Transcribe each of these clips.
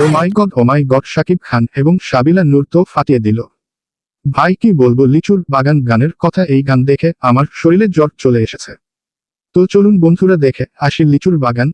ও মাই god, Shakib Khan এবং সাবিলা নূর তো ফাটিয়ে দিল। ভাই কি বলবো, লিচুর বাগান গানের কথা, এই গান দেখে আমার শরীরে জ্বর চলে এসেছে। তো চলুন বন্ধুরা দেখে আসি লিচুর বাগান।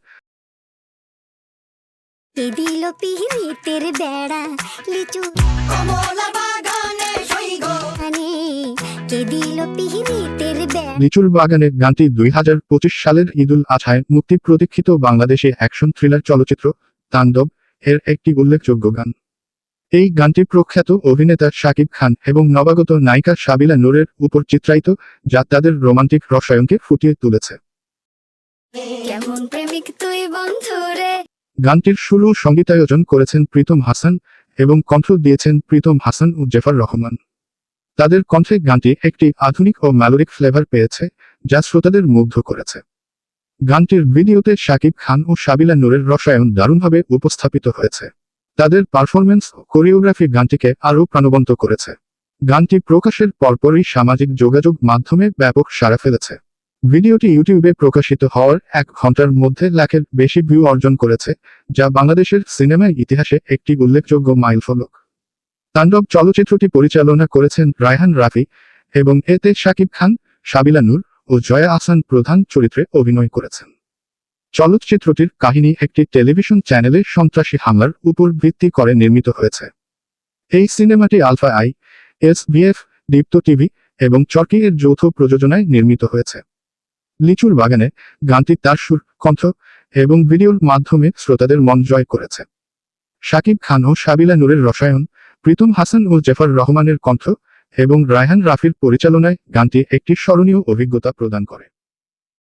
লিচুর বাগানের গানটি 2025 সালের ঈদুল আজহায় মুক্তি প্রতীক্ষিত বাংলাদেশি অ্যাকশন থ্রিলার চলচ্চিত্র তাণ্ডব এর একটি উল্লেখযোগ্য গান। এই গানটি প্রখ্যাত অভিনেতা শাকিব খান এবং নবাগত নায়িকা সাবিলা নূরের উপর চিত্রায়িত, যা তাদের রোমান্টিক রসায়নকে ফুটিয়ে তুলেছে। গানটির সুর ও সঙ্গীতায়োজন করেছেন প্রীতম হাসান এবং কণ্ঠ দিয়েছেন প্রীতম হাসান ও জেফার রহমান। তাদের কণ্ঠে গানটি একটি আধুনিক ও মেলোডিক ফ্লেভার পেয়েছে, যা শ্রোতাদের মুগ্ধ করেছে। গানটির ভিডিওতে শাকিব খান ও সাবিলা নূরের রসায়ন দারুণভাবে উপস্থাপিত হয়েছে। তাদের পারফরম্যান্স ও কোরিওগ্রাফি গানটিকে আরও প্রাণবন্ত করেছে। গানটি প্রকাশের পরপরই সামাজিক যোগাযোগ মাধ্যমে ব্যাপক সাড়া ফেলেছে। ভিডিওটি ইউটিউবে প্রকাশিত হওয়ার 1 ঘন্টার মধ্যে লাখের বেশি ভিউ অর্জন করেছে, যা বাংলাদেশের সিনেমার ইতিহাসে একটি উল্লেখযোগ্য মাইলফলক। তাণ্ডব চলচ্চিত্রটি পরিচালনা করেছেন রায়হান রাফি এবং এতে শাকিব খান, সাবিলা নূর ও জয়া আহসান প্রধান চরিত্রে অভিনয় করেছেন। চলচ্চিত্রটির কাহিনী একটি টেলিভিশন চ্যানেলে সন্ত্রাসী হামলার উপর ভিত্তি করে নির্মিত হয়েছে। এই সিনেমাটি Alpha I, SBF, Deepto TV এবং চরকি এর যৌথ প্রযোজনায় নির্মিত হয়েছে। লিচুর বাগানে গানটি তার সুর, কণ্ঠ এবং ভিডিওর মাধ্যমে শ্রোতাদের মন জয় করেছে। শাকিব খান ও সাবিলা নূরের রসায়ন, প্রীতম হাসান ও জেফার রহমানের কণ্ঠ এবং রায়হান রাফির পরিচালনায় গানটি একটি স্মরণীয় অভিজ্ঞতা প্রদান করে।